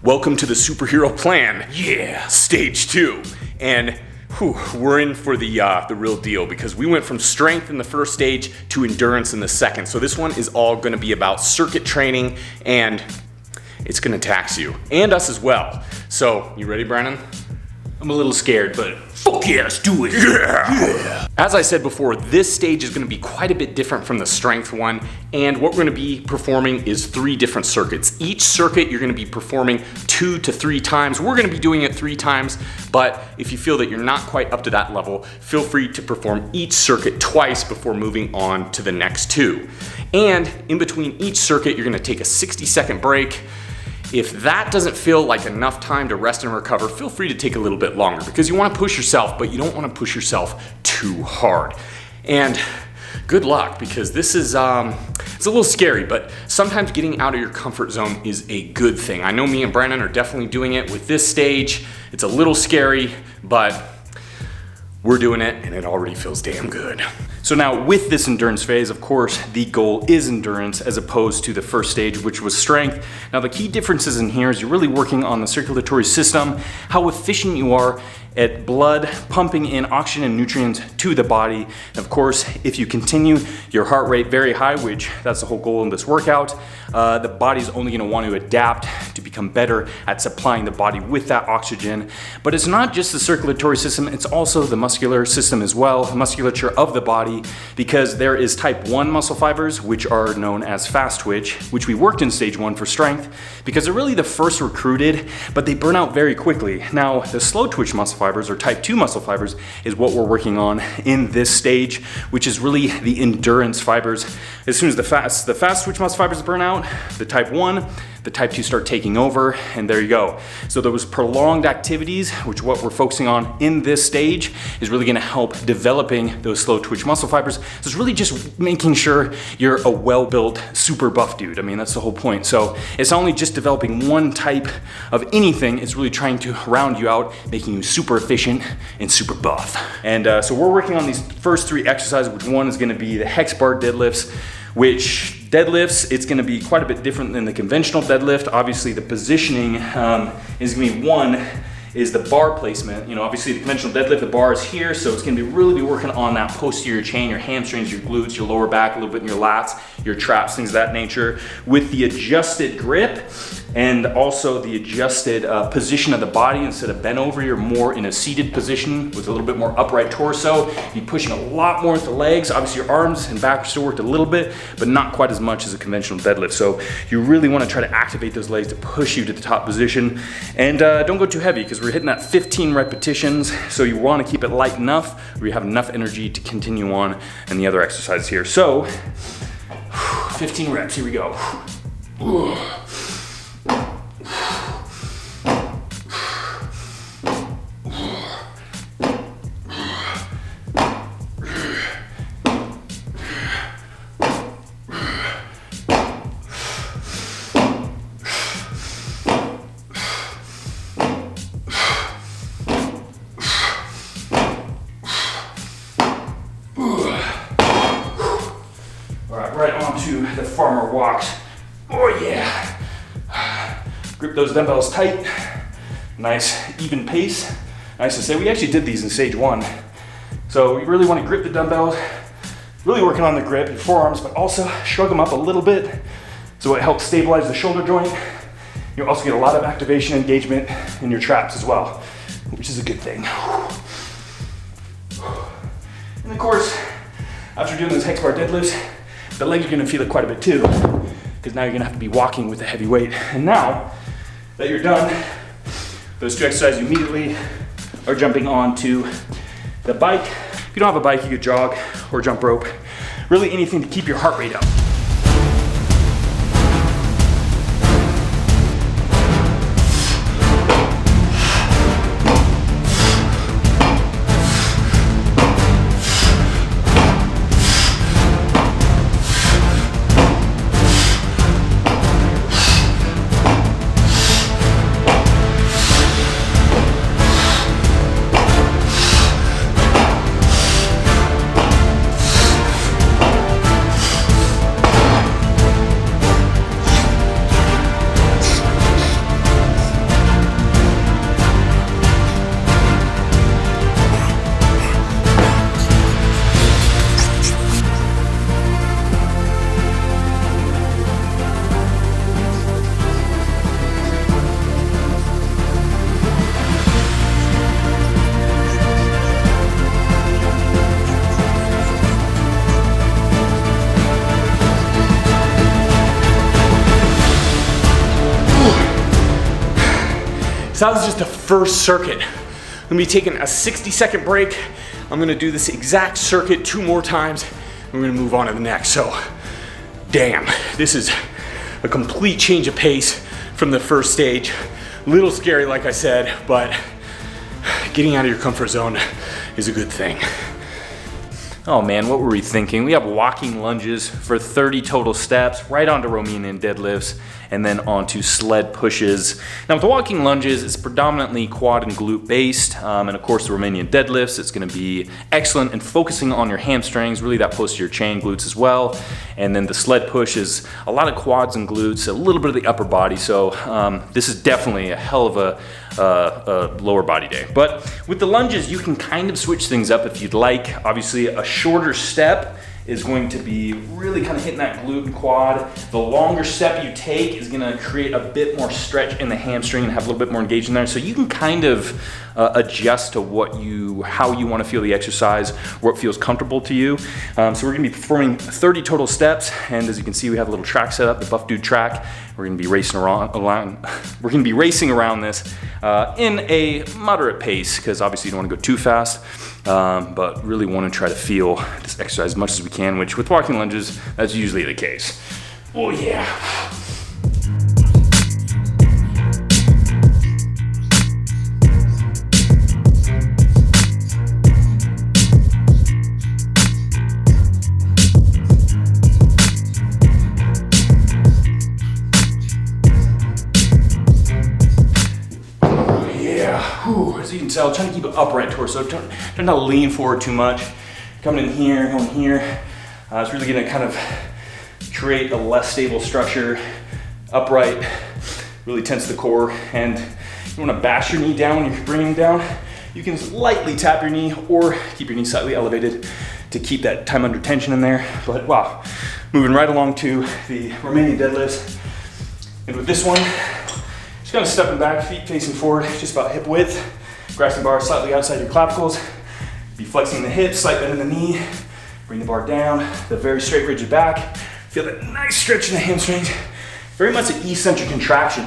welcome to the superhero plan. Yeah, stage 2. And we're in for the real deal, because we went from strength in the first stage to endurance in the second. So this one is all gonna be about circuit training, and it's gonna tax you, and us as well. So, you ready, Brandon? I'm a little scared, but fuck yeah, let's do it. Yeah. As I said before, this stage is gonna be quite a bit different from the strength one, and what we're gonna be performing is 3 different circuits. Each circuit you're gonna be performing 2 to 3 times. We're gonna be doing it 3 times, but if you feel that you're not quite up to that level, feel free to perform each circuit twice before moving on to the next 2. And in between each circuit, you're gonna take a 60-second break. If that doesn't feel like enough time to rest and recover, feel free to take a little bit longer, because you want to push yourself, but you don't want to push yourself too hard. And good luck, because this is it's a little scary, but sometimes getting out of your comfort zone is a good thing. I know me and Brandon are definitely doing it with this stage. It's a little scary, but we're doing it, and it already feels damn good. So now with this endurance phase, of course, the goal is endurance as opposed to the first stage, which was strength. Now the key differences in here is you're really working on the circulatory system, how efficient you are at blood pumping in oxygen and nutrients to the body. And of course, if you continue your heart rate very high, which that's the whole goal in this workout, the body's only gonna want to adapt to become better at supplying the body with that oxygen. But it's not just the circulatory system, it's also the muscular system as well, the musculature of the body, because there is type 1 muscle fibers, which are known as fast twitch, which we worked in stage 1 for strength, because they're really the first recruited, but they burn out very quickly. Now, the slow twitch muscle fibers, or type 2 muscle fibers, is what we're working on in this stage, which is really the endurance fibers. As soon as the fast twitch muscle fibers burn out, the type 1, the type 2 start taking over, and there you go. So those prolonged activities, which what we're focusing on in this stage, is really gonna help developing those slow twitch muscle fibers. So it's really just making sure you're a well-built, super buff dude. I mean, that's the whole point. So it's not only just developing one type of anything, it's really trying to round you out, making you super efficient and super buff. And so we're working on these first 3 exercises, which one is gonna be the hex bar deadlifts, which deadlifts, it's gonna be quite a bit different than the conventional deadlift. Obviously the positioning is gonna be one, is the bar placement. You know, obviously the conventional deadlift, the bar is here, so it's gonna really be working on that posterior chain, your hamstrings, your glutes, your lower back, a little bit in your lats, your traps, things of that nature, with the adjusted grip and also the adjusted position of the body. Instead of bent over, you're more in a seated position with a little bit more upright torso. You're pushing a lot more with the legs. Obviously your arms and back are still worked a little bit, but not quite as much as a conventional deadlift. So you really wanna try to activate those legs to push you to the top position. And don't go too heavy, because we're hitting at 15 repetitions. So you wanna keep it light enough where you have enough energy to continue on in the other exercises here. So 15 reps, here we go. Right onto the farmer walks. Oh yeah. Grip those dumbbells tight. Nice even pace. Nice to say. We actually did these in stage 1. So you really want to grip the dumbbells, really working on the grip, your forearms, but also shrug them up a little bit so it helps stabilize the shoulder joint. You'll also get a lot of activation engagement in your traps as well, which is a good thing. And of course, after doing those hex bar deadlifts, the legs are gonna feel it quite a bit too, because now you're gonna have to be walking with a heavy weight. And now that you're done, those 2 exercises, you immediately are jumping onto the bike. If you don't have a bike, you could jog or jump rope. Really anything to keep your heart rate up. So that was just the first circuit. I'm gonna be taking a 60-second break. I'm gonna do this exact circuit 2 more times. We're gonna move on to the next. So, damn, this is a complete change of pace from the first stage. A little scary, like I said, but getting out of your comfort zone is a good thing. Oh man, what were we thinking? We have walking lunges for 30 total steps, right onto Romanian deadlifts, and then onto sled pushes. Now with the walking lunges, it's predominantly quad and glute based, and of course the Romanian deadlifts, it's gonna be excellent in focusing on your hamstrings, really that posterior chain glutes as well. And then the sled push is a lot of quads and glutes, a little bit of the upper body, so this is definitely a hell of a lower body day. But with the lunges, you can kind of switch things up if you'd like. Obviously, a shorter step is going to be really kind of hitting that glute and quad. The longer step you take is gonna create a bit more stretch in the hamstring and have a little bit more engagement there. So you can kind of adjust to how you wanna feel the exercise, what feels comfortable to you. So we're gonna be performing 30 total steps. And as you can see, we have a little track set up, the Buff Dude track. We're gonna be racing around this in a moderate pace, because obviously you don't wanna go too fast, but really wanna try to feel this exercise as much as we can, which with walking lunges, that's usually the case. Oh yeah. As you can tell, trying to keep an upright torso, don't not lean forward too much. Coming in here, going here. It's really gonna kind of create a less stable structure. Upright, really tense the core, and you wanna bash your knee down when you're bringing it down. You can lightly tap your knee or keep your knee slightly elevated to keep that time under tension in there. But wow, moving right along to the Romanian deadlifts. And with this one, just kind of stepping back, feet facing forward, just about hip width. Grasping bar slightly outside your clavicles. Be flexing the hips, slight bend in the knee. Bring the bar down, the very straight rigid back. Feel that nice stretch in the hamstrings. Very much an eccentric contraction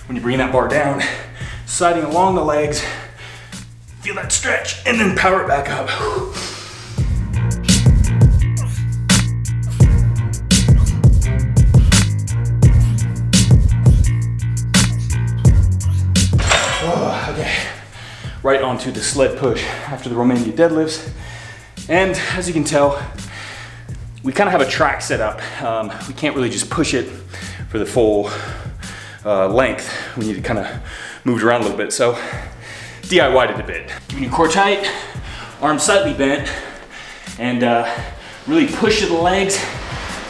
when you bring that bar down. Sliding along the legs. Feel that stretch and then power it back up. Okay, right onto the sled push after the Romanian deadlifts. And as you can tell, we kind of have a track set up. We can't really just push it for the full length. We need to kind of move it around a little bit. So DIY'd it a bit. Keeping your core tight, arms slightly bent, and really push to the legs.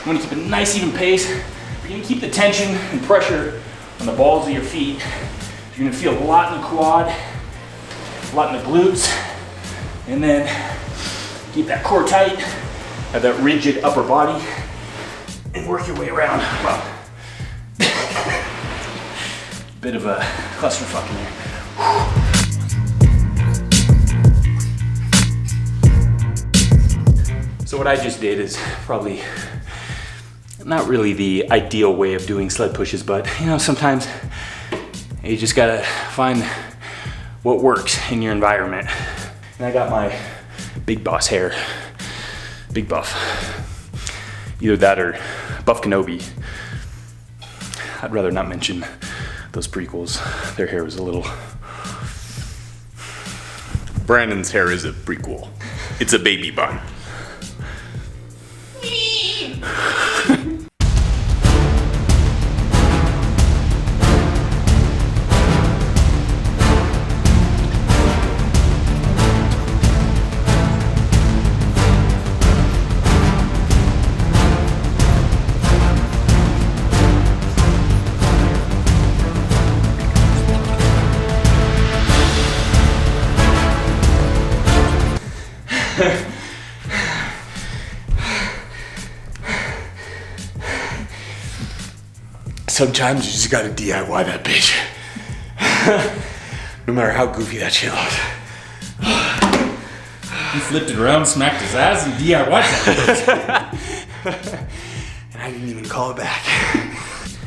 You want to keep a nice even pace. You're going to keep the tension and pressure on the balls of your feet. You're gonna feel a lot in the quad, a lot in the glutes, and then keep that core tight, have that rigid upper body, and work your way around. Wow. Bit of a clusterfuck in there. So what I just did is probably not really the ideal way of doing sled pushes, but you know, sometimes you just gotta find what works in your environment. And I got my big boss hair, big buff. Either that or Buff Kenobi. I'd rather not mention those prequels. Their hair was a little... Brandon's hair is a prequel. It's a baby bun. Sometimes you just gotta DIY that bitch. No matter how goofy that shit looks. He flipped it around, smacked his ass, and DIY'd that bitch. And I didn't even call it back.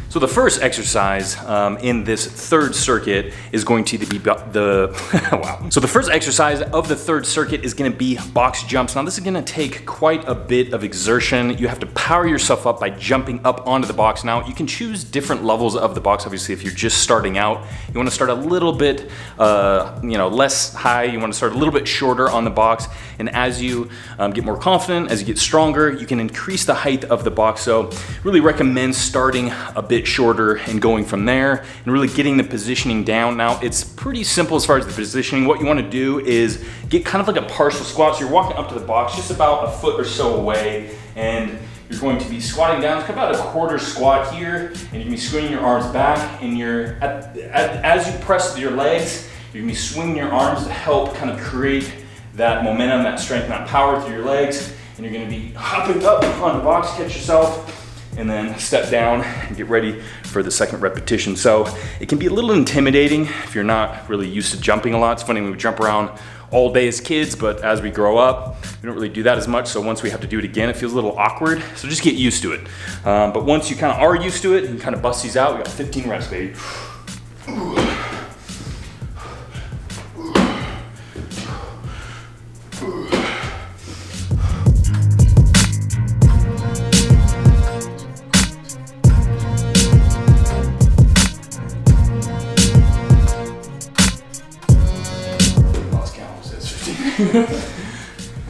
So So the first exercise in this third circuit is going to be wow. So the first exercise of the third circuit is going to be box jumps. Now this is going to take quite a bit of exertion. You have to power yourself up by jumping up onto the box. Now you can choose different levels of the box. Obviously, if you're just starting out, you want to start a little bit, less high. You want to start a little bit shorter on the box. And as you get more confident, as you get stronger, you can increase the height of the box. So really recommend starting a bit shorter and going from there and really getting the positioning down. Now it's pretty simple as far as the positioning. What you want to do is get kind of like a partial squat. So you're walking up to the box just about a foot or so away, and you're going to be squatting down. It's about a quarter squat here, and you're going to be swinging your arms back, and as you press your legs, you're going to be swinging your arms to help kind of create that momentum, that strength, that power through your legs. And you're going to be hopping up on the box, catch yourself, and then step down and get ready for the second repetition. So it can be a little intimidating if you're not really used to jumping a lot. It's funny, we would jump around all day as kids, but as we grow up, we don't really do that as much. So once we have to do it again, it feels a little awkward. So just get used to it. But once you kind of are used to it, you can kind of bust these out. We got 15 reps, baby.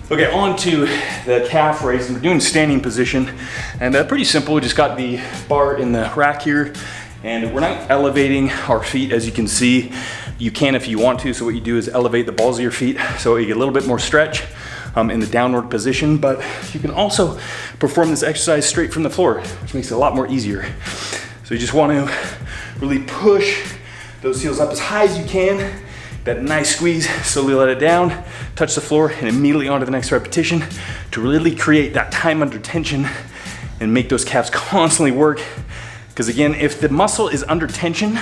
Okay, on to the calf raise. We're doing standing position, and pretty simple. We just got the bar in the rack here, and we're not elevating our feet, as you can see. You can if you want to, so what you do is elevate the balls of your feet so you get a little bit more stretch in the downward position, but you can also perform this exercise straight from the floor, which makes it a lot more easier. So you just want to really push those heels up as high as you can. That nice squeeze, slowly let it down, touch the floor, and immediately on to the next repetition to really create that time under tension and make those calves constantly work. Because again, if the muscle is under tension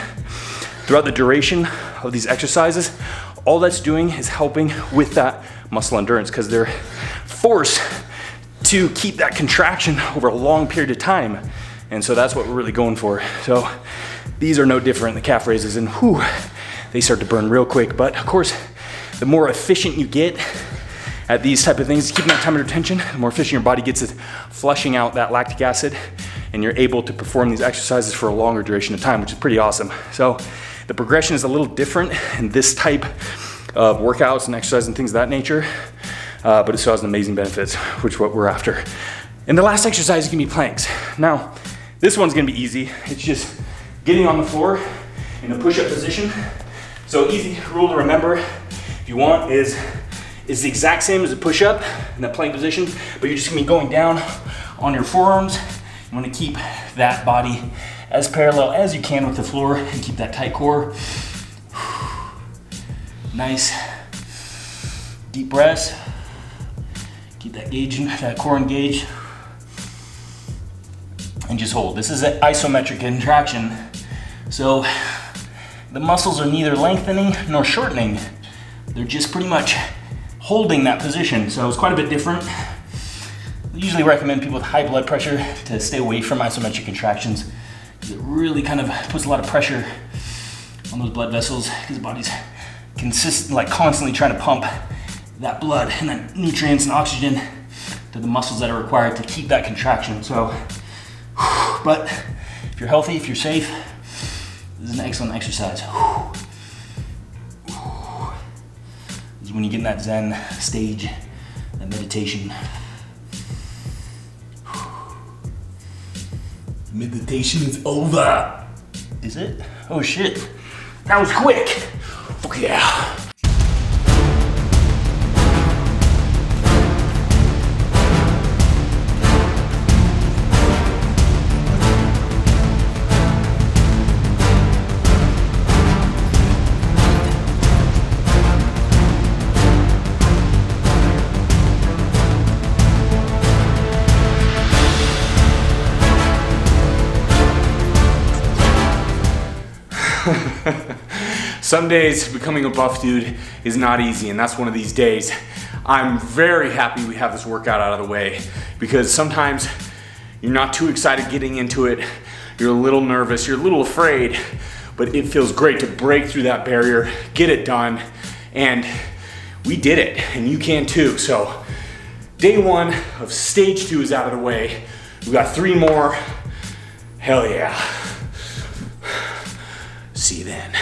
throughout the duration of these exercises, all that's doing is helping with that muscle endurance, because they're forced to keep that contraction over a long period of time. And so that's what we're really going for. So these are no different, the calf raises, and whew, they start to burn real quick. But of course, the more efficient you get at these type of things, keeping that time under tension, the more efficient your body gets at flushing out that lactic acid, and you're able to perform these exercises for a longer duration of time, which is pretty awesome. So the progression is a little different in this type of workouts and exercise and things of that nature, but it still has amazing benefits, which is what we're after. And the last exercise is gonna be planks. Now, this one's gonna be easy. It's just getting on the floor in a push-up position. So easy rule to remember, if you want, is the exact same as a push-up in that plank position, but you're just gonna be going down on your forearms. You wanna keep that body as parallel as you can with the floor and keep that tight core. Nice deep breaths. Keep that core engaged. And just hold. This is an isometric contraction. So the muscles are neither lengthening nor shortening. They're just pretty much holding that position. So it's quite a bit different. I usually recommend people with high blood pressure to stay away from isometric contractions, because it really kind of puts a lot of pressure on those blood vessels, because the body's constantly trying to pump that blood and that nutrients and oxygen to the muscles that are required to keep that contraction. So, but if you're healthy, if you're safe, this is an excellent exercise. This is when you get in that Zen stage, that meditation. Meditation is over. Is it? Oh shit. That was quick. Fuck yeah. Some days becoming a buff dude is not easy, and that's one of these days. I'm very happy we have this workout out of the way, because sometimes you're not too excited getting into it. You're a little nervous, you're a little afraid, but it feels great to break through that barrier, get it done, and we did it, and you can too. So day 1 of stage 2 is out of the way. We've got 3 more. Hell yeah. See you then.